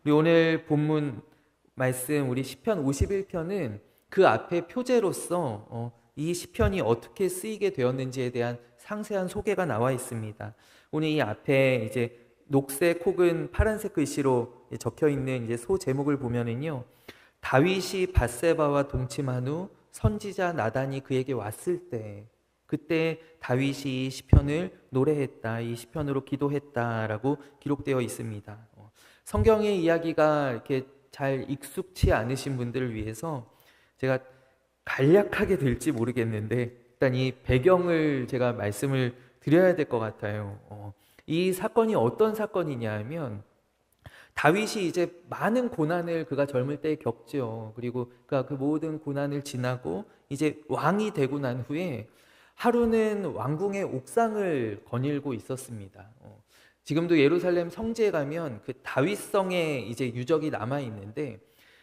우리 오늘 본문 말씀 우리 시편 51편은 그 앞에 표제로서 이 시편이 어떻게 쓰이게 되었는지에 대한 상세한 소개가 나와 있습니다. 오늘 이 앞에 이제 녹색 혹은 파란색 글씨로 적혀 있는 이제 소 제목을 보면은요, 다윗이 밧세바와 동침한 후 선지자 나단이 그에게 왔을 때, 그때 다윗이 이 시편을 노래했다, 이 시편으로 기도했다라고 기록되어 있습니다. 성경의 이야기가 이렇게 잘 익숙치 않으신 분들을 위해서 제가 간략하게 될지 모르겠는데 일단 이 배경을 제가 말씀을 드려야 될 것 같아요. 이 사건이 어떤 사건이냐 하면, 다윗이 이제 많은 고난을 그가 젊을 때 겪죠. 그리고 그가 그 모든 고난을 지나고 이제 왕이 되고 난 후에 하루는 왕궁의 옥상을 거닐고 있었습니다. 지금도 예루살렘 성지에 가면 그 다윗성에 이제 유적이 남아 있는데,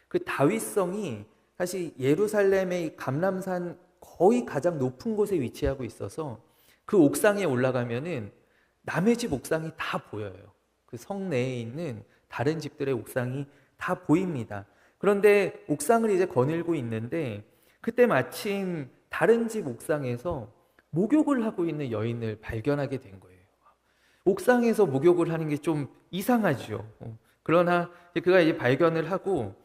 그 다윗성이 사실 예루살렘의 감람산 거의 가장 높은 곳에 위치하고 있어서 그 옥상에 올라가면은 남의 집 옥상이 다 보여요. 그 성 내에 있는 다른 집들의 옥상이 다 보입니다. 그런데 옥상을 이제 거닐고 있는데 그때 마침 다른 집 옥상에서 목욕을 하고 있는 여인을 발견하게 된 거예요. 옥상에서 목욕을 하는 게 좀 이상하죠. 그러나 그가 이제 발견을 하고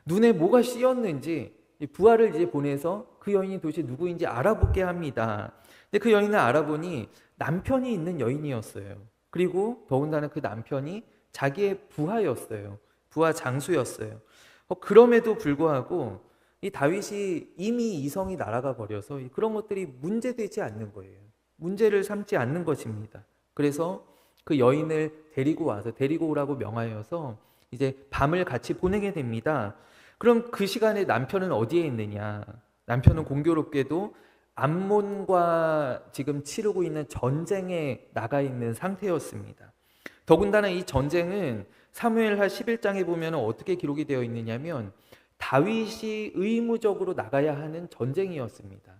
눈에 뭐가 씌었는지 부하를 이제 보내서 그 여인이 도대체 누구인지 알아보게 합니다. 근데 그 여인을 알아보니 남편이 있는 여인이었어요. 그리고 더군다나 그 남편이 자기의 부하였어요. 부하 장수였어요. 그럼에도 불구하고 이 다윗이 이미 이성이 날아가 버려서 그런 것들이 문제되지 않는 거예요. 문제를 삼지 않는 것입니다. 그래서 그 여인을 데리고 오라고 명하여서 이제 밤을 같이 보내게 됩니다. 그럼 그 시간에 남편은 어디에 있느냐? 남편은 공교롭게도 암몬과 지금 치르고 있는 전쟁에 나가 있는 상태였습니다. 더군다나 이 전쟁은 사무엘하 11장에 보면 어떻게 기록이 되어 있느냐면, 다윗이 의무적으로 나가야 하는 전쟁이었습니다.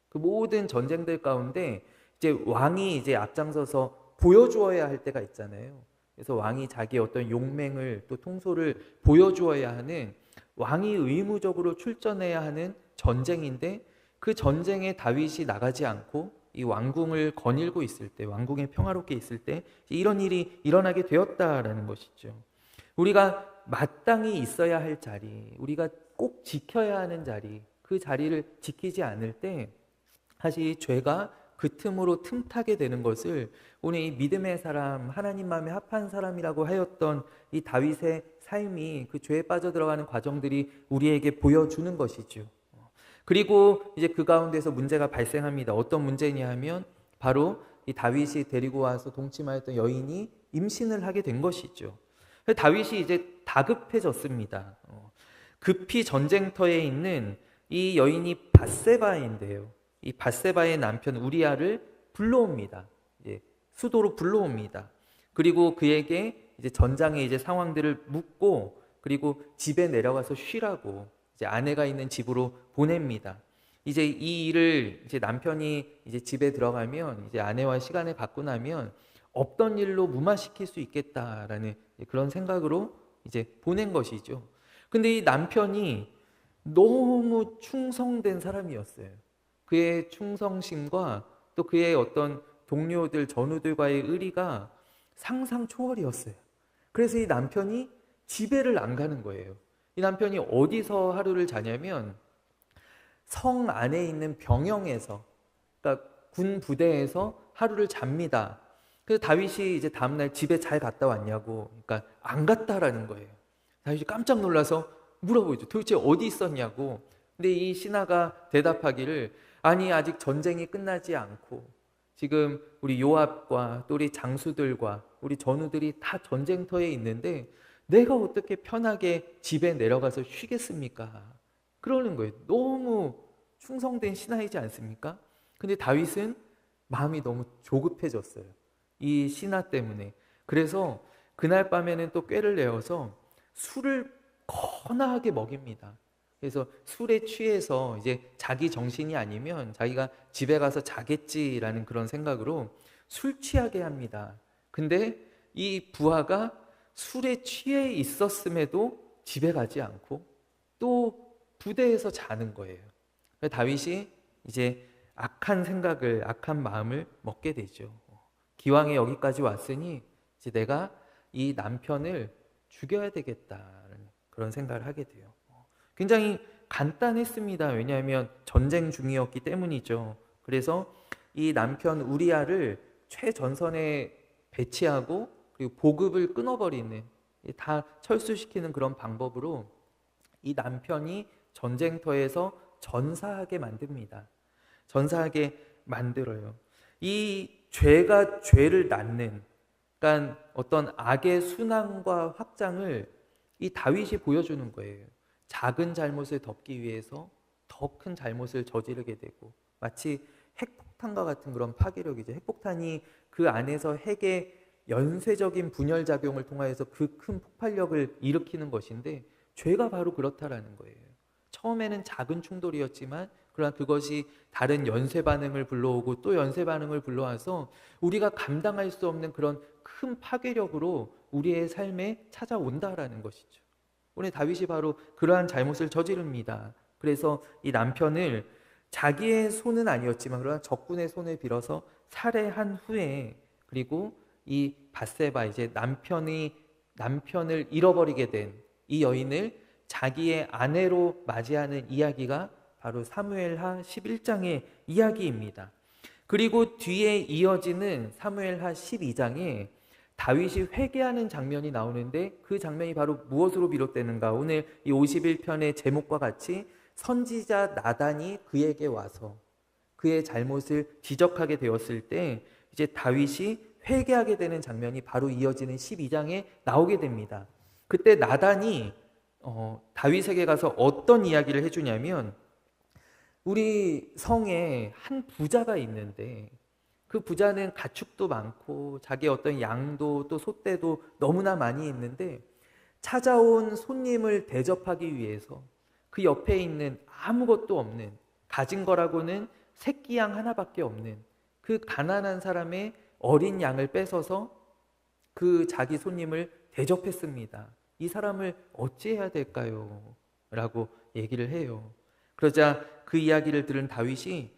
그 모든 전쟁들 가운데 이제 왕이 이제 앞장서서 보여주어야 할 때가 있잖아요. 그래서 왕이 자기의 어떤 용맹을 또 통솔을 보여주어야 하는, 왕이 의무적으로 출전해야 하는 전쟁인데, 그 전쟁에 다윗이 나가지 않고 이 왕궁을 거닐고 있을 때, 왕궁에 평화롭게 있을 때 이런 일이 일어나게 되었다라는 것이죠. 우리가 마땅히 있어야 할 자리, 우리가 꼭 지켜야 하는 자리, 그 자리를 지키지 않을 때 사실 죄가 그 틈으로 틈타게 되는 것을 오늘 이 믿음의 사람, 하나님 마음에 합한 사람이라고 하였던 이 다윗의 삶이, 그 죄에 빠져들어가는 과정들이 우리에게 보여주는 것이죠. 그리고 이제 그 가운데서 문제가 발생합니다. 어떤 문제냐 하면 바로 이 다윗이 데리고 와서 동침하였던 여인이 임신을 하게 된 것이죠. 다윗이 이제 다급해졌습니다. 급히 전쟁터에 있는 이 여인이 밧세바인데요. 이 밧세바의 남편 우리아를 불러옵니다. 이제 수도로 불러옵니다. 그리고 그에게 이제 전장의 이제 상황들을 묻고, 그리고 집에 내려가서 쉬라고 이제 아내가 있는 집으로 보냅니다. 이제 이 일을 이제 남편이 이제 집에 들어가면 이제 아내와 시간을 갖고 나면 없던 일로 무마시킬 수 있겠다라는 그런 생각으로 이제 보낸 것이죠. 근데 이 남편이 너무 충성된 사람이었어요. 그의 충성심과 또 그의 어떤 동료들, 전우들과의 의리가 상상 초월이었어요. 그래서 이 남편이 집에를 안 가는 거예요. 이 남편이 어디서 하루를 자냐면 성 안에 있는 병영에서, 그러니까 군 부대에서 하루를 잡니다. 그래서 다윗이 이제 다음날 집에 잘 갔다 왔냐고, 그러니까 안 갔다라는 거예요. 다윗이 깜짝 놀라서 물어보죠. 도대체 어디 있었냐고. 근데 이 신하가 대답하기를, 아니 아직 전쟁이 끝나지 않고 지금 우리 요압과 또 우리 장수들과 우리 전우들이 다 전쟁터에 있는데 내가 어떻게 편하게 집에 내려가서 쉬겠습니까? 그러는 거예요. 너무 충성된 신하이지 않습니까? 근데 다윗은 마음이 너무 조급해졌어요. 이 신하 때문에. 그래서 그날 밤에는 또 꾀를 내어서 술을 거나하게 먹입니다. 그래서 술에 취해서 이제 자기 정신이 아니면 자기가 집에 가서 자겠지라는 그런 생각으로 술 취하게 합니다. 근데 이 부하가 술에 취해 있었음에도 집에 가지 않고 또 부대에서 자는 거예요. 다윗이 이제 악한 생각을, 악한 마음을 먹게 되죠. 기왕에 여기까지 왔으니 이제 내가 이 남편을 죽여야 되겠다는 그런 생각을 하게 돼요. 굉장히 간단했습니다. 왜냐하면 전쟁 중이었기 때문이죠. 그래서 이 남편 우리아를 최전선에 배치하고 그리고 보급을 끊어버리는, 다 철수시키는 그런 방법으로 이 남편이 전쟁터에서 전사하게 만듭니다. 전사하게 만들어요. 이 죄가 죄를 낳는, 그러니까 어떤 악의 순환과 확장을 이 다윗이 보여주는 거예요. 작은 잘못을 덮기 위해서 더 큰 잘못을 저지르게 되고, 마치 핵폭탄과 같은 그런 파괴력이죠. 핵폭탄이 그 안에서 핵의 연쇄적인 분열 작용을 통하여서 그 큰 폭발력을 일으키는 것인데, 죄가 바로 그렇다라는 거예요. 처음에는 작은 충돌이었지만 그러나 그것이 다른 연쇄 반응을 불러오고 또 연쇄 반응을 불러와서 우리가 감당할 수 없는 그런 큰 파괴력으로 우리의 삶에 찾아온다라는 것이죠. 오늘 다윗이 바로 그러한 잘못을 저지릅니다. 그래서 이 남편을 자기의 손은 아니었지만 그러나 적군의 손을 빌어서 살해한 후에, 그리고 이 밧세바, 이제 남편을 잃어버리게 된 이 여인을 자기의 아내로 맞이하는 이야기가 바로 사무엘하 11장의 이야기입니다. 그리고 뒤에 이어지는 사무엘하 12장에 다윗이 회개하는 장면이 나오는데, 그 장면이 바로 무엇으로 비롯되는가? 오늘 이 51편의 제목과 같이 선지자 나단이 그에게 와서 그의 잘못을 지적하게 되었을 때 이제 다윗이 회개하게 되는 장면이 바로 이어지는 12장에 나오게 됩니다. 그때 나단이 다윗에게 가서 어떤 이야기를 해주냐면, 우리 성에 한 부자가 있는데 그 부자는 가축도 많고 자기 어떤 양도 또 소떼도 너무나 많이 있는데, 찾아온 손님을 대접하기 위해서 그 옆에 있는 아무것도 없는, 가진 거라고는 새끼 양 하나밖에 없는 그 가난한 사람의 어린 양을 뺏어서 그 자기 손님을 대접했습니다. 이 사람을 어찌해야 될까요? 라고 얘기를 해요. 그러자 그 이야기를 들은 다윗이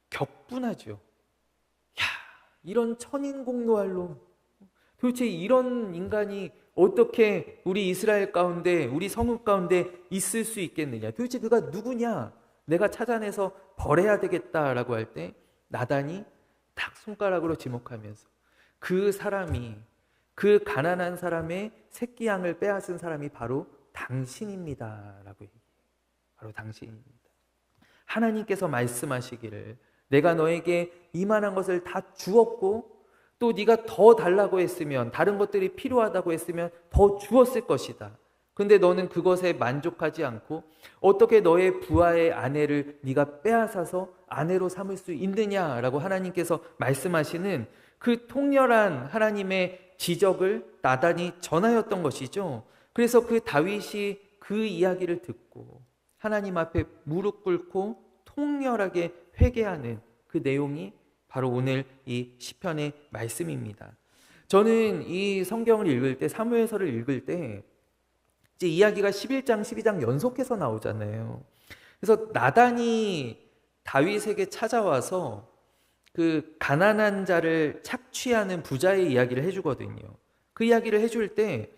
격분하죠. 야, 이런 천인공노할로, 도대체 이런 인간이 어떻게 우리 이스라엘 가운데, 우리 성읍 가운데 있을 수 있겠느냐? 도대체 그가 누구냐? 내가 찾아내서 벌해야 되겠다라고 할 때 나단이 딱 손가락으로 지목하면서, 그 사람이, 그 가난한 사람의 새끼 양을 빼앗은 사람이 바로 당신입니다 라고 얘기해요. 바로 당신입니다. 하나님께서 말씀하시기를 내가 너에게 이만한 것을 다 주었고 또 네가 더 달라고 했으면, 다른 것들이 필요하다고 했으면 더 주었을 것이다. 근데 너는 그것에 만족하지 않고 어떻게 너의 부하의 아내를 네가 빼앗아서 아내로 삼을 수 있느냐라고 하나님께서 말씀하시는 그 통렬한 하나님의 지적을 나단이 전하였던 것이죠. 그래서 그 다윗이 그 이야기를 듣고 하나님 앞에 무릎 꿇고 통렬하게 회개하는 그 내용이 바로 오늘 이 시편의 말씀입니다. 저는 이 성경을 읽을 때, 사무엘서를 읽을 때 이제 이야기가 11장, 12장 연속해서 나오잖아요. 그래서 나단이 다윗에게 찾아와서 그 가난한 자를 착취하는 부자의 이야기를 해주거든요. 그 이야기를 해줄 때,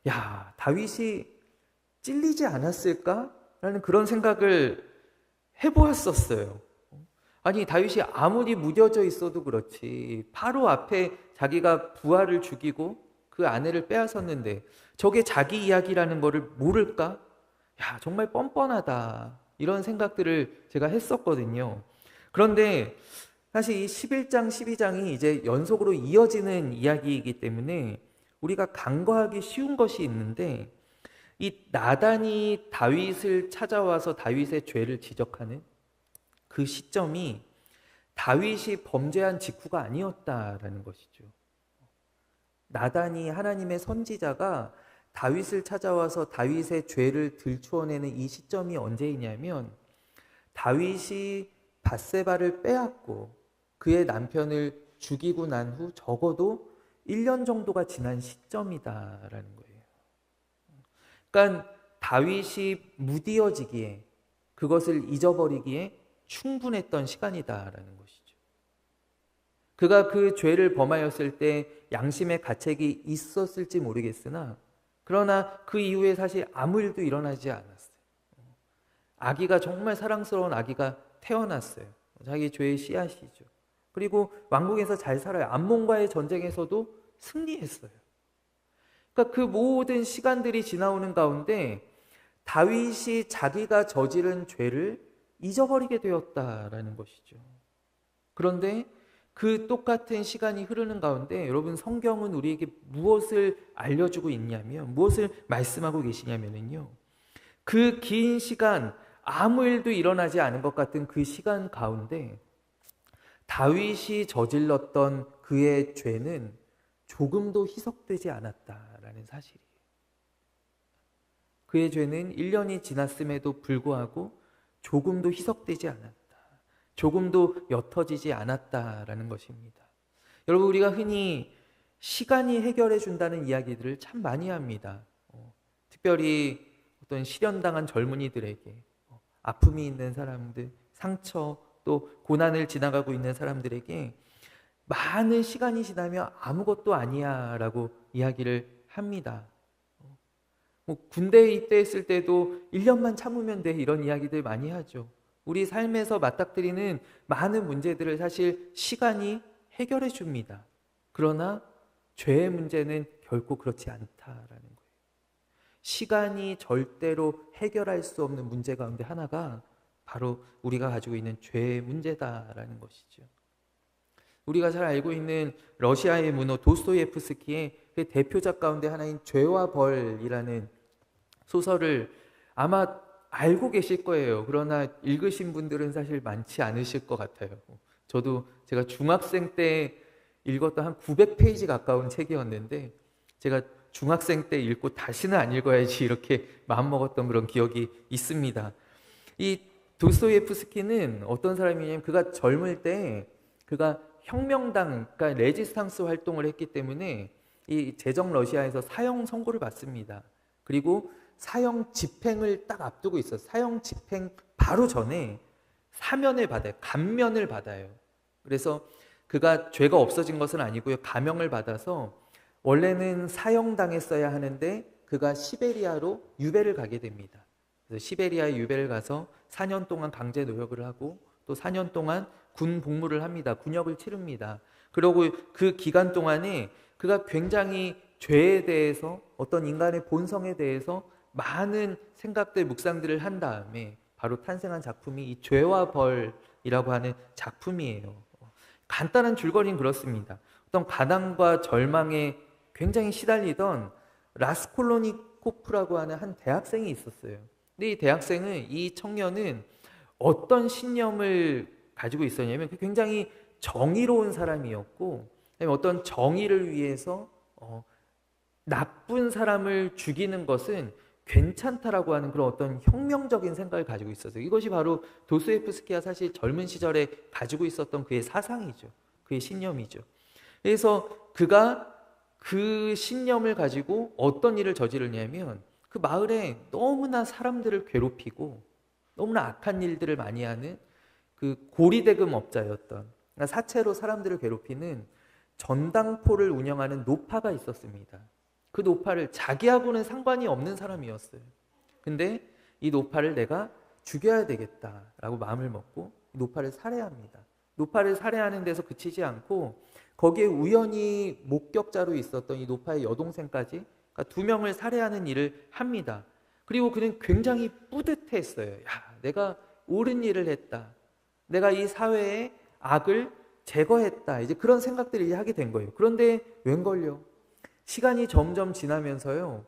야, 다윗이 찔리지 않았을까? 라는 그런 생각을 해보았었어요. 아니, 다윗이 아무리 무뎌져 있어도 그렇지, 바로 앞에 자기가 부하를 죽이고 그 아내를 빼앗았는데 저게 자기 이야기라는 거를 모를까? 야, 정말 뻔뻔하다. 이런 생각들을 제가 했었거든요. 그런데 사실 이 11장, 12장이 이제 연속으로 이어지는 이야기이기 때문에 우리가 간과하기 쉬운 것이 있는데, 이 나단이 다윗을 찾아와서 다윗의 죄를 지적하는 그 시점이 다윗이 범죄한 직후가 아니었다라는 것이죠. 나단이, 하나님의 선지자가 다윗을 찾아와서 다윗의 죄를 들추어내는 이 시점이 언제이냐면, 다윗이 밧세바를 빼앗고 그의 남편을 죽이고 난 후 적어도 1년 정도가 지난 시점이다라는 거예요. 그러니까 다윗이 무디어지기에, 그것을 잊어버리기에 충분했던 시간이다라는 것이죠. 그가 그 죄를 범하였을 때 양심의 가책이 있었을지 모르겠으나, 그러나 그 이후에 사실 아무 일도 일어나지 않았어요. 아기가, 정말 사랑스러운 아기가 태어났어요. 자기 죄의 씨앗이죠. 그리고 왕궁에서 잘 살아요. 암몬과의 전쟁에서도 승리했어요. 그러니까 그 모든 시간들이 지나오는 가운데 다윗이 자기가 저지른 죄를 잊어버리게 되었다라는 것이죠. 그런데 그 똑같은 시간이 흐르는 가운데 여러분, 성경은 우리에게 무엇을 알려주고 있냐면, 무엇을 말씀하고 계시냐면요, 그 긴 시간, 아무 일도 일어나지 않은 것 같은 그 시간 가운데 다윗이 저질렀던 그의 죄는 조금도 희석되지 않았다라는 사실이에요. 그의 죄는 1년이 지났음에도 불구하고 조금도 희석되지 않았다, 조금도 옅어지지 않았다라는 것입니다. 여러분, 우리가 흔히 시간이 해결해 준다는 이야기들을 참 많이 합니다. 특별히 어떤 실연당한 젊은이들에게, 아픔이 있는 사람들, 상처 또 고난을 지나가고 있는 사람들에게 많은 시간이 지나면 아무것도 아니야 라고 이야기를 합니다. 군대에 입대했을 때도 1년만 참으면 돼, 이런 이야기들 많이 하죠. 우리 삶에서 맞닥뜨리는 많은 문제들을 사실 시간이 해결해 줍니다. 그러나 죄의 문제는 결코 그렇지 않다라는 거예요. 시간이 절대로 해결할 수 없는 문제 가운데 하나가 바로 우리가 가지고 있는 죄의 문제다라는 것이죠. 우리가 잘 알고 있는 러시아의 문호 도스토예프스키의 그 대표작 가운데 하나인 죄와 벌이라는 소설을 아마 알고 계실 거예요. 그러나 읽으신 분들은 사실 많지 않으실 것 같아요. 저도 제가 중학생 때 읽었던 한 900페이지 가까운 책이었는데, 제가 중학생 때 읽고 다시는 안 읽어야지 이렇게 마음먹었던 그런 기억이 있습니다. 이 도스토예프스키는 어떤 사람이냐면, 그가 젊을 때 그가 혁명당, 그러니까 레지스탕스 활동을 했기 때문에 이 제정 러시아에서 사형 선고를 받습니다. 그리고 사형 집행을 딱 앞두고 있어요. 사형 집행 바로 전에 사면을 받아요. 감면을 받아요. 그래서 그가 죄가 없어진 것은 아니고요, 감형을 받아서 원래는 사형당했어야 하는데 그가 시베리아로 유배를 가게 됩니다. 그래서 시베리아에 유배를 가서 4년 동안 강제 노역을 하고 또 4년 동안 군 복무를 합니다. 군역을 치릅니다. 그리고 그 기간 동안에 그가 굉장히 죄에 대해서, 어떤 인간의 본성에 대해서 많은 생각들, 묵상들을 한 다음에 바로 탄생한 작품이 이 죄와 벌이라고 하는 작품이에요. 간단한 줄거리는 그렇습니다. 어떤 가난과 절망에 굉장히 시달리던 라스콜로니코프라고 하는 한 대학생이 있었어요. 근데 이 대학생은, 이 청년은 어떤 신념을 가지고 있었냐면 굉장히 정의로운 사람이었고, 어떤 정의를 위해서 나쁜 사람을 죽이는 것은 괜찮다라고 하는 그런 어떤 혁명적인 생각을 가지고 있었어요. 이것이 바로 도스토예프스키가 사실 젊은 시절에 가지고 있었던 그의 사상이죠. 그의 신념이죠. 그래서 그가 그 신념을 가지고 어떤 일을 저지르냐면, 그 마을에 너무나 사람들을 괴롭히고 너무나 악한 일들을 많이 하는 그 고리대금 업자였던, 그러니까 사채로 사람들을 괴롭히는 전당포를 운영하는 노파가 있었습니다. 그 노파를, 자기하고는 상관이 없는 사람이었어요. 근데 이 노파를 내가 죽여야 되겠다라고 마음을 먹고 노파를 살해합니다. 노파를 살해하는 데서 그치지 않고 거기에 우연히 목격자로 있었던 이 노파의 여동생까지, 그러니까 2명을 살해하는 일을 합니다. 그리고 그는 굉장히 뿌듯했어요. 야, 내가 옳은 일을 했다. 내가 이 사회의 악을 제거했다. 이제 그런 생각들을 하게 된 거예요. 그런데 웬걸요? 시간이 점점 지나면서요,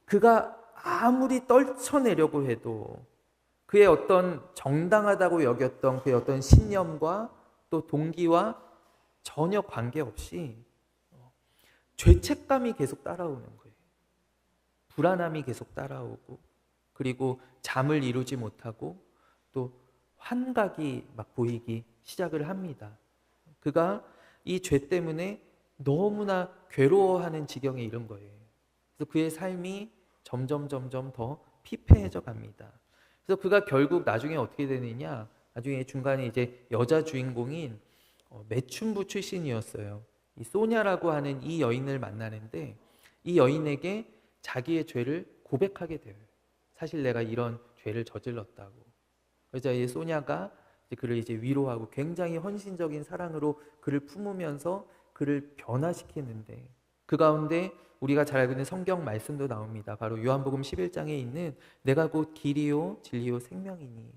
그가 아무리 떨쳐내려고 해도 그의 어떤 정당하다고 여겼던 그의 어떤 신념과 또 동기와 전혀 관계없이 죄책감이 계속 따라오는 거예요. 불안함이 계속 따라오고, 그리고 잠을 이루지 못하고 또 환각이 막 보이기 시작을 합니다. 그가 이 죄 때문에 너무나 괴로워하는 지경에 이른 거예요. 그래서 그의 삶이 점점 더 피폐해져 갑니다. 그래서 그가 결국 나중에 어떻게 되느냐, 나중에 중간에 이제 여자 주인공인 매춘부 출신이었어요. 이 소냐라고 하는 이 여인을 만나는데 이 여인에게 자기의 죄를 고백하게 돼요. 사실 내가 이런 죄를 저질렀다고. 그래서 이 소냐가 그를 이제 위로하고 굉장히 헌신적인 사랑으로 그를 품으면서 그를 변화시키는데, 그 가운데 우리가 잘 알고 있는 성경 말씀도 나옵니다. 바로 요한복음 11장에 있는 내가 곧 길이요 진리요 생명이니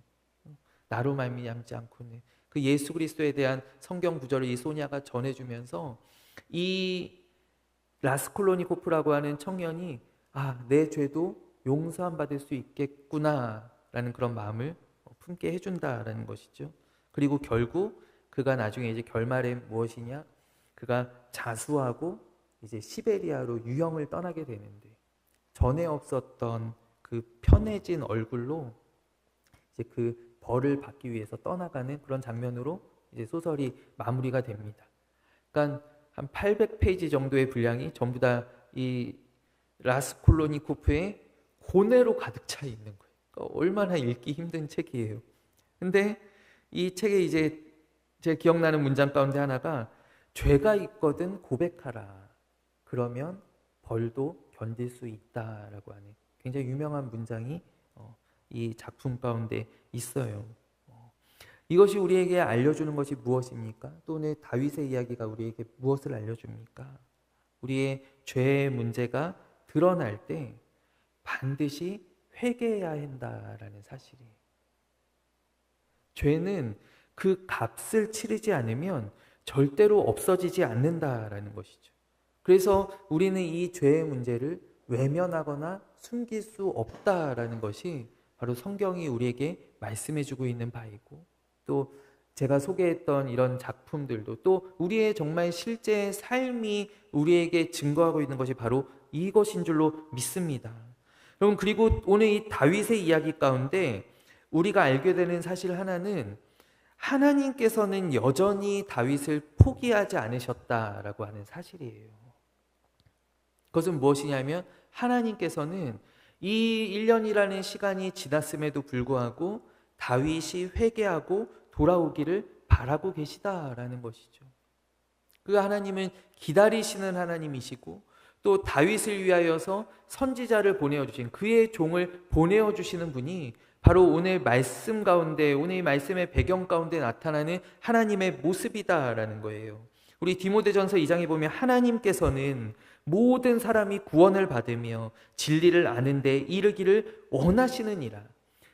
나로 말미암지 않고는, 그 예수 그리스도에 대한 성경 구절을 이 소냐가 전해주면서 이 라스콜로니코프라고 하는 청년이 내 죄도 용서함 받을 수 있겠구나라는 그런 마음을 품게 해준다라는 것이죠. 그리고 결국 그가 나중에 이제 결말에 무엇이냐, 그가 자수하고 이제 시베리아로 유형을 떠나게 되는데 전에 없었던 그 편해진 얼굴로 이제 그 벌을 받기 위해서 떠나가는 그런 장면으로 이제 소설이 마무리가 됩니다. 그러니까 한 800페이지 정도의 분량이 전부 다 이 라스콜로니코프의 고뇌로 가득 차 있는 거예요. 그러니까 얼마나 읽기 힘든 책이에요. 근데 이 책에 이제 제 기억나는 문장 가운데 하나가 죄가 있거든 고백하라. 그러면 벌도 견딜 수 있다라고 하는 굉장히 유명한 문장이 이 작품 가운데 있어요. 이것이 우리에게 알려주는 것이 무엇입니까? 또는 다윗의 이야기가 우리에게 무엇을 알려줍니까? 우리의 죄의 문제가 드러날 때 반드시 회개해야 한다라는 사실이에요. 죄는 그 값을 치르지 않으면 절대로 없어지지 않는다라는 것이죠. 그래서 우리는 이 죄의 문제를 외면하거나 숨길 수 없다라는 것이 바로 성경이 우리에게 말씀해주고 있는 바이고, 또 제가 소개했던 이런 작품들도 또 우리의 정말 실제 삶이 우리에게 증거하고 있는 것이 바로 이것인 줄로 믿습니다. 여러분, 그리고 오늘 이 다윗의 이야기 가운데 우리가 알게 되는 사실 하나는 하나님께서는 여전히 다윗을 포기하지 않으셨다라고 하는 사실이에요. 그것은 무엇이냐면 하나님께서는 이 1년이라는 시간이 지났음에도 불구하고 다윗이 회개하고 돌아오기를 바라고 계시다라는 것이죠. 그 하나님은 기다리시는 하나님이시고 또 다윗을 위하여서 선지자를 보내어주신 그의 종을 보내어주시는 분이 바로 오늘 말씀 가운데, 오늘 이 말씀의 배경 가운데 나타나는 하나님의 모습이다라는 거예요. 우리 디모데전서 2장에 보면 하나님께서는 모든 사람이 구원을 받으며 진리를 아는 데 이르기를 원하시느니라.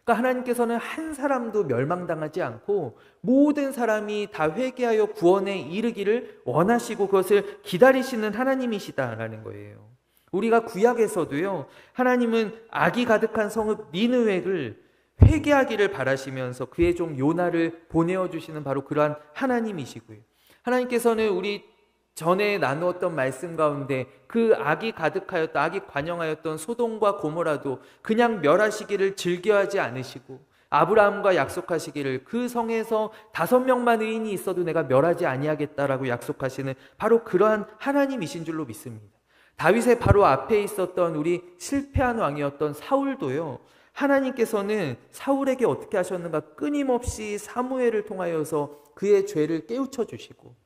그러니까 하나님께서는 한 사람도 멸망당하지 않고 모든 사람이 다 회개하여 구원에 이르기를 원하시고 그것을 기다리시는 하나님이시다라는 거예요. 우리가 구약에서도요, 하나님은 악이 가득한 성읍 니느웨를 회개하기를 바라시면서 그의 종 요나를 보내어 주시는 바로 그러한 하나님이시고요. 하나님께서는 우리 전에 나누었던 말씀 가운데 그 악이 가득하였던, 악이 관영하였던 소돔과 고모라도 그냥 멸하시기를 즐겨하지 않으시고 아브라함과 약속하시기를 그 성에서 5명만 의인이 있어도 내가 멸하지 아니하겠다라고 약속하시는 바로 그러한 하나님이신 줄로 믿습니다. 다윗의 바로 앞에 있었던 우리 실패한 왕이었던 사울도요, 하나님께서는 사울에게 어떻게 하셨는가, 끊임없이 사무엘을 통하여서 그의 죄를 깨우쳐 주시고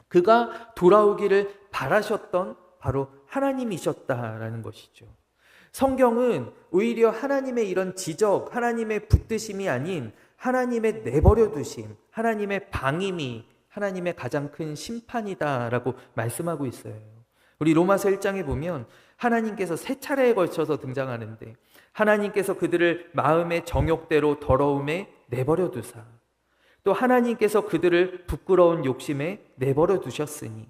그가 돌아오기를 바라셨던 바로 하나님이셨다라는 것이죠. 성경은 오히려 하나님의 이런 지적, 하나님의 붙드심이 아닌 하나님의 내버려 두심, 하나님의 방임이 하나님의 가장 큰 심판이다라고 말씀하고 있어요. 우리 로마서 1장에 보면 하나님께서 3차례에 걸쳐서 등장하는데 하나님께서 그들을 마음의 정욕대로 더러움에 내버려 두사, 또 하나님께서 그들을 부끄러운 욕심에 내버려 두셨으니,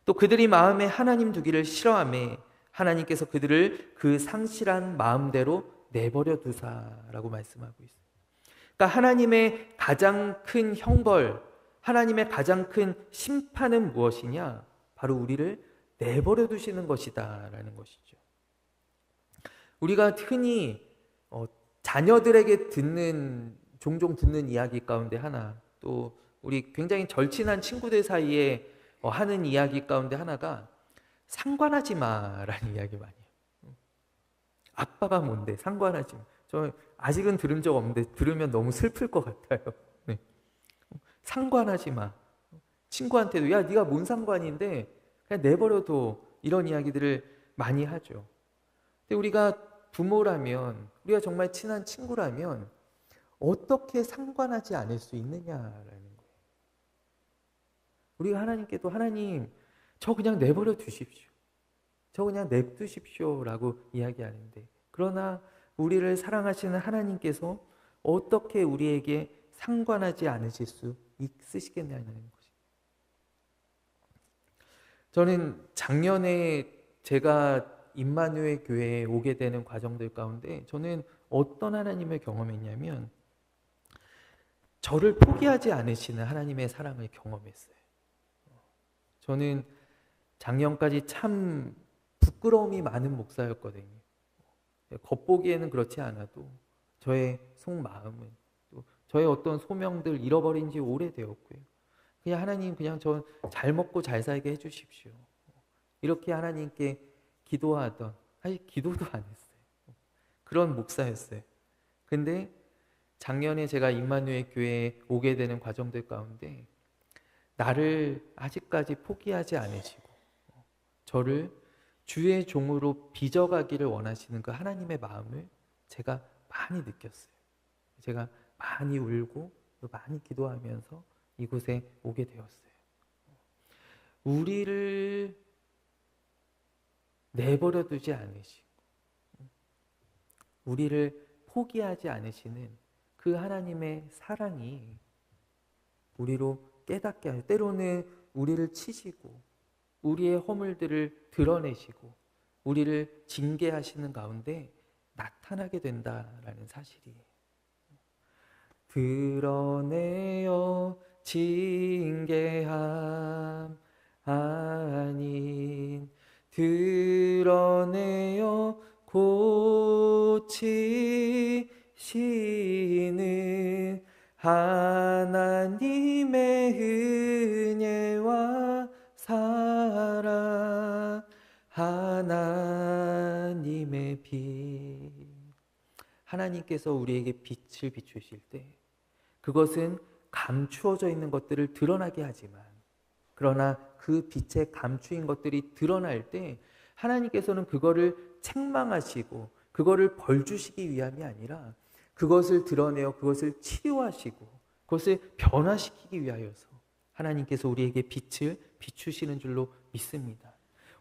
또 그들이 마음에 하나님 두기를 싫어하며 하나님께서 그들을 그 상실한 마음대로 내버려 두사라고 말씀하고 있어요. 그러니까 하나님의 가장 큰 형벌, 하나님의 가장 큰 심판은 무엇이냐? 바로 우리를 내버려 두시는 것이다라는 것이죠. 우리가 흔히 자녀들에게 종종 듣는 이야기 가운데 하나, 또 우리 굉장히 절친한 친구들 사이에 하는 이야기 가운데 하나가 상관하지 마라는 이야기 많이 해요. 아빠가 뭔데 상관하지 마. 저 아직은 들은 적 없는데 들으면 너무 슬플 것 같아요. 네. 상관하지 마. 친구한테도 야 네가 뭔 상관인데 그냥 내버려둬. 이런 이야기들을 많이 하죠. 근데 우리가 부모라면, 우리가 정말 친한 친구라면 어떻게 상관하지 않을 수 있느냐라는 거예요. 우리가 하나님께도 하나님 저 그냥 내버려 두십시오. 저 그냥 냅두십시오라고 이야기하는데, 그러나 우리를 사랑하시는 하나님께서 어떻게 우리에게 상관하지 않으실 수 있으시겠냐는 것입니다. 저는 작년에 제가 임마누엘 교회에 오게 되는 과정들 가운데 저는 어떤 하나님을 경험했냐면 저를 포기하지 않으시는 하나님의 사랑을 경험했어요. 저는 작년까지 참 부끄러움이 많은 목사였거든요. 겉보기에는 그렇지 않아도 저의 속마음은, 또 저의 어떤 소명들 잃어버린 지 오래되었고요. 그냥 하나님 그냥 저 잘 먹고 잘 살게 해주십시오. 이렇게 하나님께 기도하던, 사실 기도도 안 했어요. 그런 목사였어요. 근데 작년에 제가 임마누엘 교회에 오게 되는 과정들 가운데 나를 아직까지 포기하지 않으시고 저를 주의 종으로 빚어가기를 원하시는 그 하나님의 마음을 제가 많이 느꼈어요. 제가 많이 울고 또 많이 기도하면서 이곳에 오게 되었어요. 우리를 내버려 두지 않으시고 우리를 포기하지 않으시는 그 하나님의 사랑이 우리로 깨닫게 하시고, 때로는 우리를 치시고 우리의 허물들을 드러내시고 우리를 징계하시는 가운데 나타나게 된다라는 사실이에요. 드러내어 징계함 아닌 드러내어 고치시는 하나님의 은혜와 사랑, 하나님의 빛. 하나님께서 우리에게 빛을 비추실 때 그것은 감추어져 있는 것들을 드러나게 하지만, 그러나 그 빛에 감추인 것들이 드러날 때 하나님께서는 그거를 책망하시고 그거를 벌 주시기 위함이 아니라 그것을 드러내어 그것을 치료하시고 그것을 변화시키기 위하여서 하나님께서 우리에게 빛을 비추시는 줄로 믿습니다.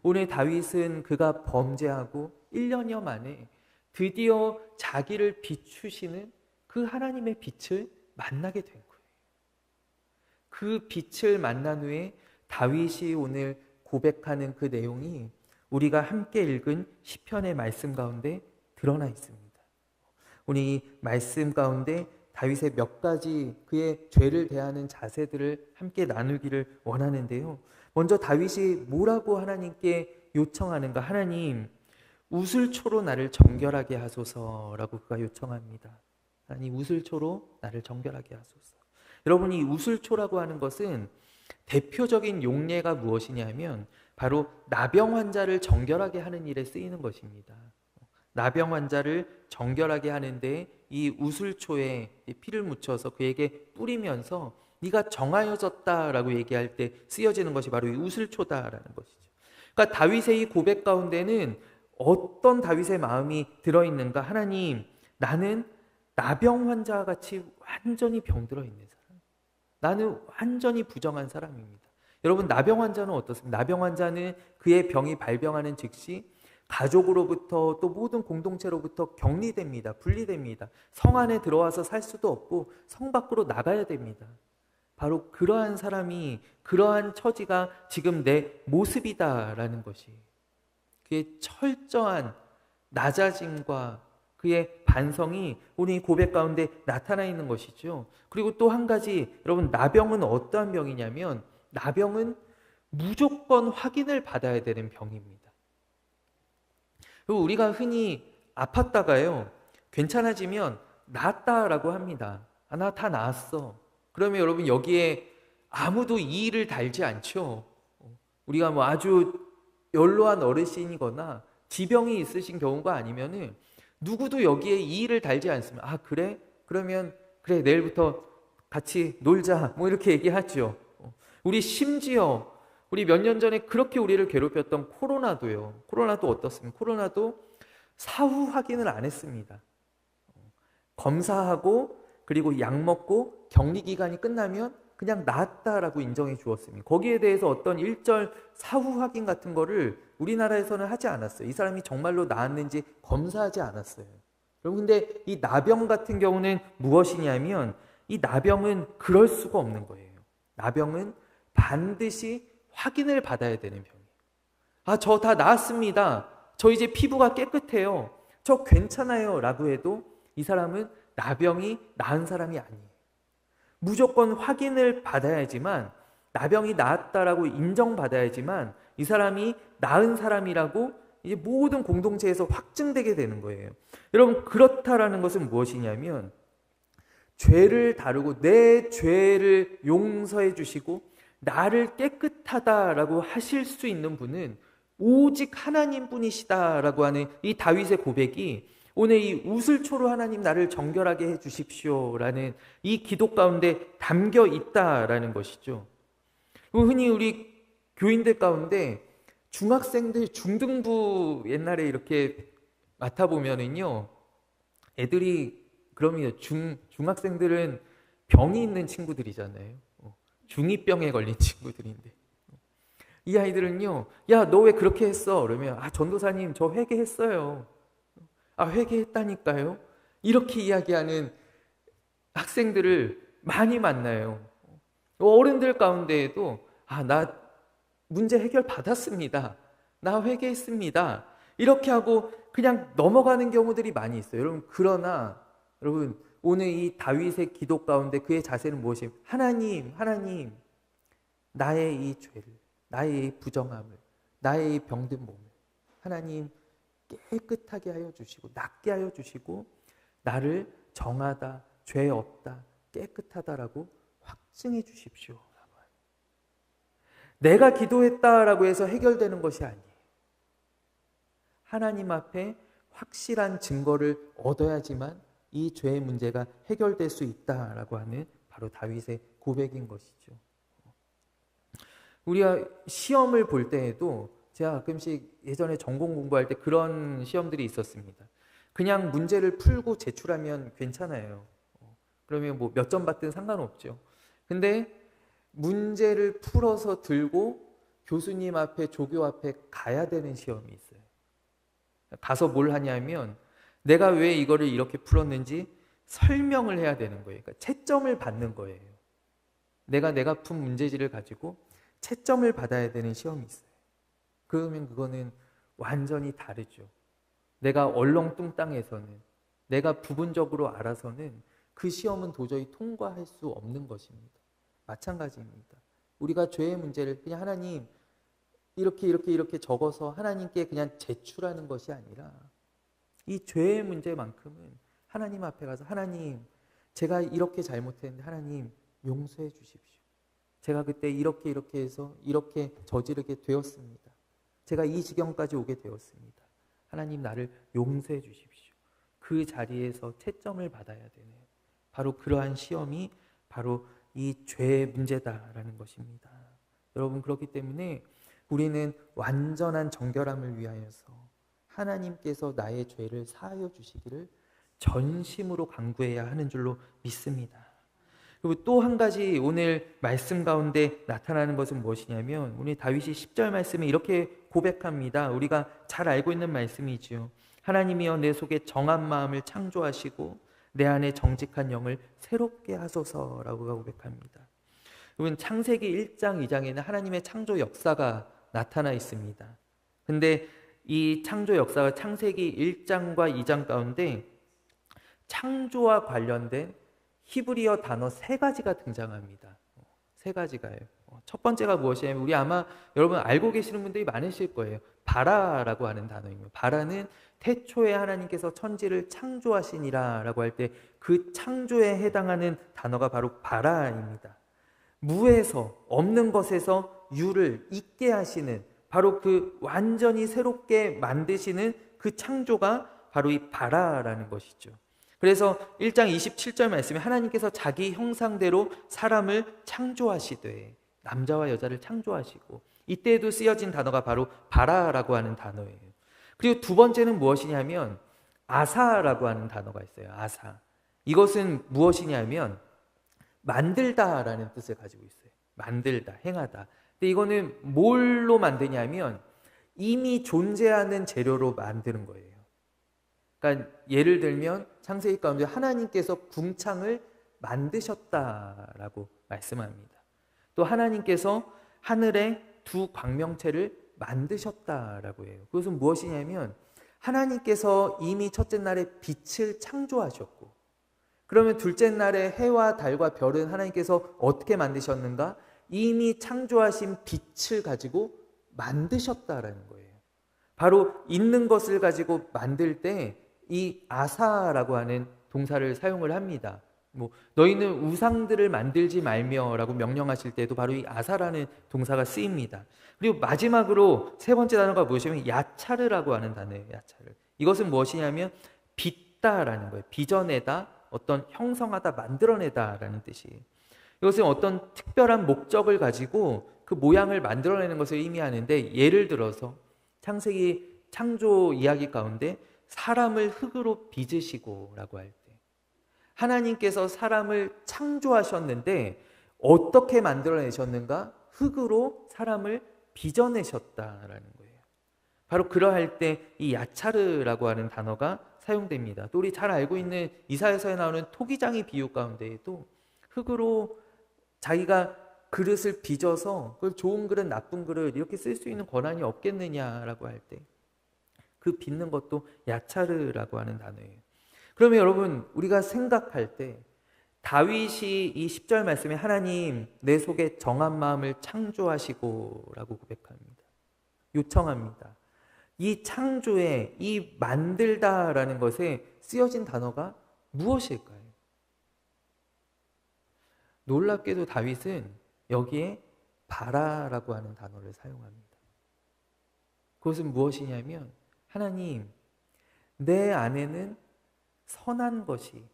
오늘 다윗은 그가 범죄하고 1년여 만에 드디어 자기를 비추시는 그 하나님의 빛을 만나게 된 거예요. 그 빛을 만난 후에 다윗이 오늘 고백하는 그 내용이 우리가 함께 읽은 시편의 말씀 가운데 드러나 있습니다. 오늘 이 말씀 가운데 다윗의 몇 가지 그의 죄를 대하는 자세들을 함께 나누기를 원하는데요. 먼저 다윗이 뭐라고 하나님께 요청하는가? 하나님, 우슬초로 나를 정결하게 하소서라고 그가 요청합니다. 하나님, 우슬초로 나를 정결하게 하소서. 여러분, 이 우슬초라고 하는 것은 대표적인 용례가 무엇이냐면 바로 나병 환자를 정결하게 하는 일에 쓰이는 것입니다. 나병 환자를 정결하게 하는데 이 우슬초에 피를 묻혀서 그에게 뿌리면서 네가 정하여졌다라고 얘기할 때 쓰여지는 것이 바로 이 우슬초다라는 것이죠. 그러니까 다윗의 이 고백 가운데는 어떤 다윗의 마음이 들어있는가? 하나님, 나는 나병 환자와 같이 완전히 병들어 있는 사람, 나는 완전히 부정한 사람입니다. 여러분, 나병 환자는 어떻습니까? 나병 환자는 그의 병이 발병하는 즉시 가족으로부터 또 모든 공동체로부터 격리됩니다. 분리됩니다. 성 안에 들어와서 살 수도 없고 성 밖으로 나가야 됩니다. 바로 그러한 사람이, 그러한 처지가 지금 내 모습이다라는 것이 그의 철저한 낮아짐과 그의 반성이 오늘 이 고백 가운데 나타나 있는 것이죠. 그리고 또 한 가지, 여러분, 나병은 어떠한 병이냐면 나병은 무조건 확인을 받아야 되는 병입니다. 그리고 우리가 흔히 아팠다가요, 괜찮아지면 나았다라고 합니다. 아, 나 다 나았어. 그러면 여러분, 여기에 아무도 이의를 달지 않죠. 우리가 뭐 아주 연로한 어르신이거나 지병이 있으신 경우가 아니면은 누구도 여기에 이의를 달지 않습니다. 아, 그래? 그러면 그래, 내일부터 같이 놀자. 뭐 이렇게 얘기하죠. 우리 심지어 우리 몇 년 전에 그렇게 우리를 괴롭혔던 코로나도요. 코로나도 어떻습니까? 코로나도 사후 확인을 안 했습니다. 검사하고 그리고 약 먹고 격리 기간이 끝나면 그냥 나았다라고 인정해 주었습니다. 거기에 대해서 어떤 일절 사후 확인 같은 거를 우리나라에서는 하지 않았어요. 이 사람이 정말로 나았는지 검사하지 않았어요. 여러분, 근데 이 나병 같은 경우는 무엇이냐면 이 나병은 그럴 수가 없는 거예요. 나병은 반드시 확인을 받아야 되는 병이에요. 아, 저 다 나았습니다. 저 이제 피부가 깨끗해요. 저 괜찮아요. 라고 해도 이 사람은 나병이 나은 사람이 아니에요. 무조건 확인을 받아야지만, 나병이 나았다라고 인정받아야지만 이 사람이 나은 사람이라고 이제 모든 공동체에서 확증되게 되는 거예요. 여러분, 그렇다라는 것은 무엇이냐면 죄를 다루고 내 죄를 용서해 주시고 나를 깨끗하다라고 하실 수 있는 분은 오직 하나님뿐이시다라고 하는 이 다윗의 고백이 오늘 이 우슬초로 하나님 나를 정결하게 해 주십시오라는 이 기도 가운데 담겨 있다라는 것이죠. 흔히 우리 교인들 가운데 중학생들 중등부 옛날에 이렇게 맡아보면은요, 애들이 그러면 중학생들은 병이 있는 친구들이잖아요. 중이병에 걸린 친구들인데 이 아이들은요, 야, 너 왜 그렇게 했어? 그러면 아, 전도사님 저 회개했어요. 아, 회개했다니까요. 이렇게 이야기하는 학생들을 많이 만나요. 어른들 가운데에도 아, 나 문제 해결 받았습니다. 나 회개했습니다. 이렇게 하고 그냥 넘어가는 경우들이 많이 있어요. 여러분, 그러나 여러분, 오늘 이 다윗의 기도 가운데 그의 자세는 무엇이에요? 하나님, 나의 이 죄를, 나의 이 부정함을, 나의 이 병든 몸을 하나님 깨끗하게 하여 주시고 낫게 하여 주시고 나를 정하다, 죄 없다, 깨끗하다라고 확증해 주십시오. 내가 기도했다라고 해서 해결되는 것이 아니에요. 하나님 앞에 확실한 증거를 얻어야지만 이 죄의 문제가 해결될 수 있다라고 하는 바로 다윗의 고백인 것이죠. 우리가 시험을 볼 때에도 제가 가끔씩 예전에 전공 공부할 때 그런 시험들이 있었습니다. 그냥 문제를 풀고 제출하면 괜찮아요. 그러면 뭐 몇 점 받든 상관없죠. 근데 문제를 풀어서 들고 교수님 앞에, 조교 앞에 가야 되는 시험이 있어요. 가서 뭘 하냐면 내가 왜 이거를 이렇게 풀었는지 설명을 해야 되는 거예요. 그러니까 채점을 받는 거예요. 내가 푼 문제지를 가지고 채점을 받아야 되는 시험이 있어요. 그러면 그거는 완전히 다르죠. 내가 얼렁뚱땅해서는, 내가 부분적으로 알아서는 그 시험은 도저히 통과할 수 없는 것입니다. 마찬가지입니다. 우리가 죄의 문제를 그냥 하나님 이렇게 적어서 하나님께 그냥 제출하는 것이 아니라 이 죄의 문제만큼은 하나님 앞에 가서 하나님, 제가 이렇게 잘못했는데 하나님 용서해 주십시오. 제가 그때 이렇게 해서 이렇게 저지르게 되었습니다. 제가 이 지경까지 오게 되었습니다. 하나님, 나를 용서해 주십시오. 그 자리에서 채점을 받아야 되네요. 바로 그러한 시험이 바로 이 죄의 문제다라는 것입니다. 여러분, 그렇기 때문에 우리는 완전한 정결함을 위하여서 하나님께서 나의 죄를 사하여 주시기를 전심으로 간구해야 하는 줄로 믿습니다. 그리고 또 한 가지 오늘 말씀 가운데 나타나는 것은 무엇이냐면 오늘 다윗이 10절 말씀에 이렇게 고백합니다. 우리가 잘 알고 있는 말씀이지요. 하나님이여 내 속에 정한 마음을 창조하시고 내 안에 정직한 영을 새롭게 하소서라고 고백합니다. 여러분, 창세기 1장, 2장에는 하나님의 창조 역사가 나타나 있습니다. 근데 이 창조 역사가 창세기 1장과 2장 가운데 창조와 관련된 히브리어 단어 3가지가 등장합니다. 3가지가요. 첫 번째가 무엇이냐면 우리 아마 여러분 알고 계시는 분들이 많으실 거예요. 바라라고 하는 단어입니다. 바라는 태초에 하나님께서 천지를 창조하시니라라고 할 때 그 창조에 해당하는 단어가 바로 바라입니다. 무에서, 없는 것에서 유를 있게 하시는 바로 그 완전히 새롭게 만드시는 그 창조가 바로 이 바라라는 것이죠. 그래서 1장 27절 말씀에 하나님께서 자기 형상대로 사람을 창조하시되, 남자와 여자를 창조하시고, 이때에도 쓰여진 단어가 바로 바라라고 하는 단어예요. 그리고 두 번째는 무엇이냐면 아사라고 하는 단어가 있어요. 아사. 이것은 무엇이냐면 만들다라는 뜻을 가지고 있어요. 만들다, 행하다. 근데 이거는 뭘로 만드냐면 이미 존재하는 재료로 만드는 거예요. 그러니까 예를 들면 창세기 가운데 하나님께서 궁창을 만드셨다라고 말씀합니다. 또 하나님께서 하늘에 두 광명체를 만드셨다라고 해요. 그것은 무엇이냐면 하나님께서 이미 첫째 날에 빛을 창조하셨고, 그러면 둘째 날에 해와 달과 별은 하나님께서 어떻게 만드셨는가? 이미 창조하신 빛을 가지고 만드셨다라는 거예요. 바로 있는 것을 가지고 만들 때 이 아사라고 하는 동사를 사용을 합니다. 너희는 우상들을 만들지 말며라고 명령하실 때도 바로 이 아사라는 동사가 쓰입니다. 그리고 마지막으로 세 번째 단어가 무엇이냐면 야차르라고 하는 단어예요. 야차르. 이것은 무엇이냐면 빚다라는 거예요. 빚어내다, 어떤 형성하다, 만들어내다라는 뜻이에요. 이것은 어떤 특별한 목적을 가지고 그 모양을 만들어내는 것을 의미하는데, 예를 들어서 창세기 창조 이야기 가운데 사람을 흙으로 빚으시고 라고 할 때, 하나님께서 사람을 창조하셨는데 어떻게 만들어내셨는가? 흙으로 사람을 빚어내셨다라는 거예요. 바로 그러할 때 이 야차르라고 하는 단어가 사용됩니다. 또 우리 잘 알고 있는 이사야서에 나오는 토기장의 비유 가운데에도 흙으로 자기가 그릇을 빚어서 그걸 좋은 그릇, 나쁜 그릇 이렇게 쓸 수 있는 권한이 없겠느냐라고 할 때 그 빚는 것도 야차르라고 하는 단어예요. 그러면 여러분, 우리가 생각할 때 다윗이 이 10절 말씀에 하나님 내 속에 정한 마음을 창조하시고 라고 고백합니다. 요청합니다. 이 창조에, 이 만들다라는 것에 쓰여진 단어가 무엇일까요? 놀랍게도 다윗은 여기에 바라라고 하는 단어를 사용합니다. 그것은 무엇이냐면 하나님, 내 안에는 선한 것이,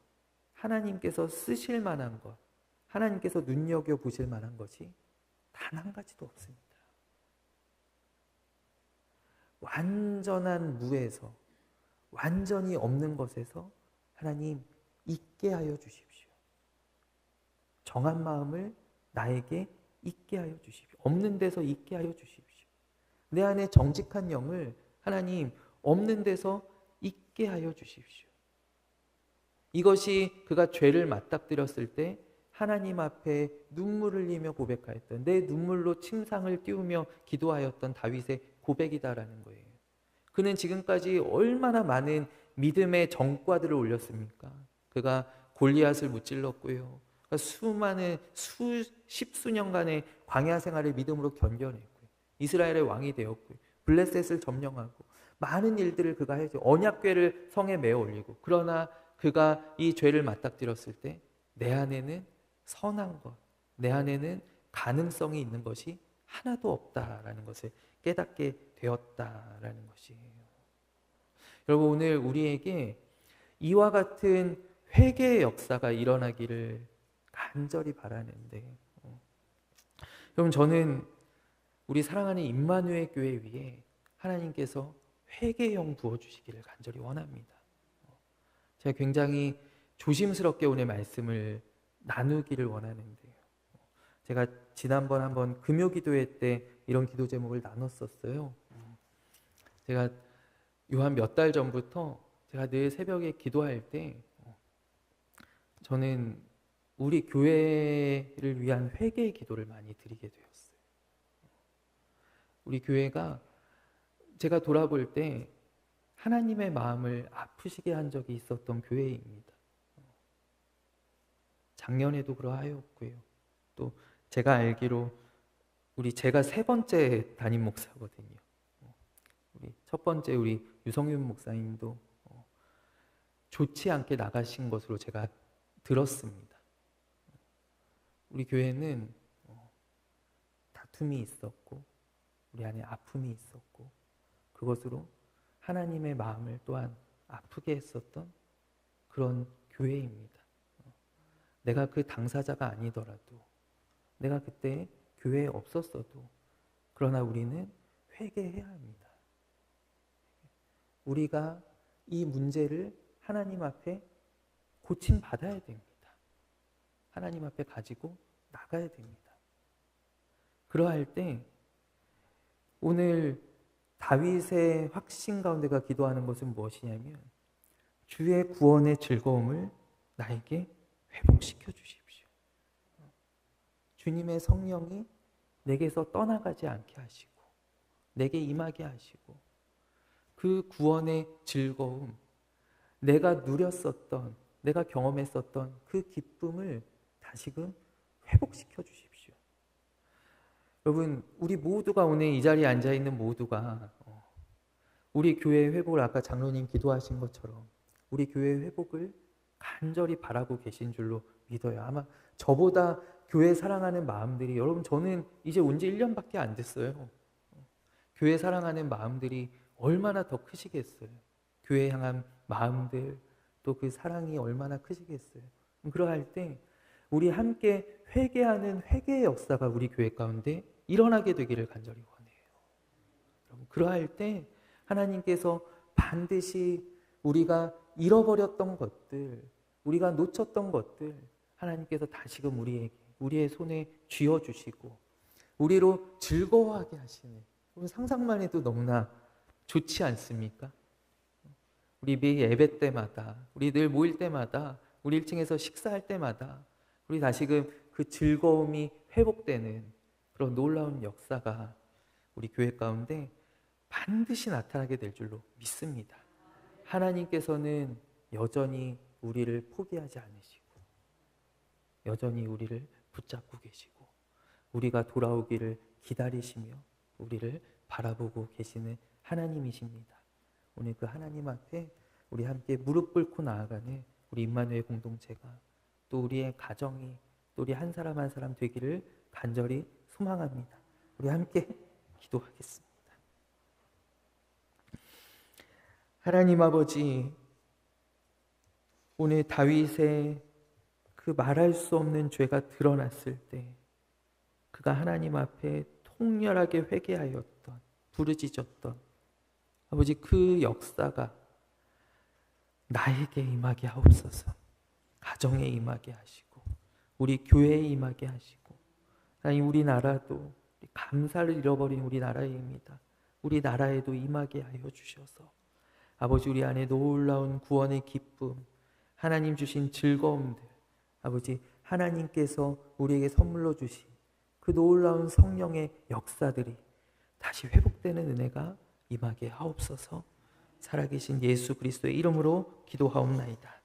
하나님께서 쓰실 만한 것, 하나님께서 눈여겨보실 만한 것이 단 한 가지도 없습니다. 완전한 무에서, 완전히 없는 것에서 하나님 있게 하여 주십시오. 정한 마음을 나에게 있게 하여 주십시오. 없는 데서 있게 하여 주십시오. 내 안에 정직한 영을 하나님 없는 데서 있게 하여 주십시오. 이것이 그가 죄를 맞닥뜨렸을 때 하나님 앞에 눈물을 흘리며 고백하였던, 내 눈물로 침상을 띄우며 기도하였던 다윗의 고백이다라는 거예요. 그는 지금까지 얼마나 많은 믿음의 정과들을 올렸습니까? 그가 골리앗을 무찔렀고요. 수많은 십수년간의 광야 생활을 믿음으로 견뎌냈고요. 이스라엘의 왕이 되었고요. 블레셋을 점령하고 많은 일들을 그가 했죠. 언약궤를 성에 메어 올리고, 그러나 그가 이 죄를 맞닥뜨렸을 때 내 안에는 선한 것, 내 안에는 가능성이 있는 것이 하나도 없다라는 것을 깨닫게 되었다라는 것이에요. 여러분, 오늘 우리에게 이와 같은 회개의 역사가 일어나기를 간절히 바라는데, 여러분, 저는 우리 사랑하는 임마누엘 교회 위에 하나님께서 회개의 영 부어주시기를 간절히 원합니다. 제가 굉장히 조심스럽게 오늘 말씀을 나누기를 원하는데요. 제가 지난번 한번 금요기도회 때 이런 기도 제목을 나눴었어요. 제가 요 한 몇 달 전부터 제가 늘 새벽에 기도할 때 저는 우리 교회를 위한 회개의 기도를 많이 드리게 되었어요. 우리 교회가 제가 돌아볼 때 하나님의 마음을 아프시게 한 적이 있었던 교회입니다. 작년에도 그러하였고요. 또 제가 알기로 제가 세 번째 담임 목사거든요. 우리 첫 번째 우리 유성윤 목사님도 좋지 않게 나가신 것으로 제가 들었습니다. 우리 교회는 다툼이 있었고 우리 안에 아픔이 있었고 그것으로 하나님의 마음을 또한 아프게 했었던 그런 교회입니다. 내가 그 당사자가 아니더라도, 내가 그때 교회에 없었어도, 그러나 우리는 회개해야 합니다. 우리가 이 문제를 하나님 앞에 고침받아야 됩니다. 하나님 앞에 가지고 나가야 됩니다. 그러할 때 오늘 다윗의 확신 가운데가 기도하는 것은 무엇이냐면, 주의 구원의 즐거움을 나에게 회복시켜 주십시오. 주님의 성령이 내게서 떠나가지 않게 하시고 내게 임하게 하시고, 그 구원의 즐거움, 내가 누렸었던, 내가 경험했었던 그 기쁨을 다시금 회복시켜 주십시오. 여러분, 우리 모두가 오늘 이 자리에 앉아있는 모두가 우리 교회의 회복을 아까 장로님 기도하신 것처럼 우리 교회의 회복을 간절히 바라고 계신 줄로 믿어요. 아마 저보다 교회 사랑하는 마음들이, 여러분 저는 이제 온 지 1년밖에 안 됐어요. 교회 사랑하는 마음들이 얼마나 더 크시겠어요. 교회 향한 마음들, 또 그 사랑이 얼마나 크시겠어요. 그러할 때 우리 함께 회개하는 회개의 역사가 우리 교회 가운데 일어나게 되기를 간절히 원해요. 여러분, 그러할 때 하나님께서 반드시 우리가 잃어버렸던 것들, 우리가 놓쳤던 것들, 하나님께서 다시금 우리의 손에 쥐어주시고 우리로 즐거워하게 하시는, 상상만 해도 너무나 좋지 않습니까? 우리 매일 예배 때마다, 우리 늘 모일 때마다, 우리 1층에서 식사할 때마다 우리 다시금 그 즐거움이 회복되는 그런 놀라운 역사가 우리 교회 가운데 반드시 나타나게 될 줄로 믿습니다. 하나님께서는 여전히 우리를 포기하지 않으시고 여전히 우리를 붙잡고 계시고 우리가 돌아오기를 기다리시며 우리를 바라보고 계시는 하나님이십니다. 오늘 그 하나님 앞에 우리 함께 무릎 꿇고 나아가는 우리 임마누엘 공동체가, 또 우리의 가정이, 또 우리 한 사람 한 사람 되기를 간절히 소망합니다. 우리 함께 기도하겠습니다. 하나님 아버지, 오늘 다윗의 그 말할 수 없는 죄가 드러났을 때 그가 하나님 앞에 통렬하게 회개하였던, 부르짖었던 아버지, 그 역사가 나에게 임하게 하옵소서. 가정에 임하게 하시고 우리 교회에 임하게 하시고, 하나님 우리나라도 감사를 잃어버린 우리나라입니다. 우리나라에도 임하게 하여 주셔서 아버지, 우리 안에 놀라운 구원의 기쁨, 하나님 주신 즐거움들, 아버지 하나님께서 우리에게 선물로 주신 그 놀라운 성령의 역사들이 다시 회복되는 은혜가 임하게 하옵소서. 살아계신 예수 그리스도의 이름으로 기도하옵나이다.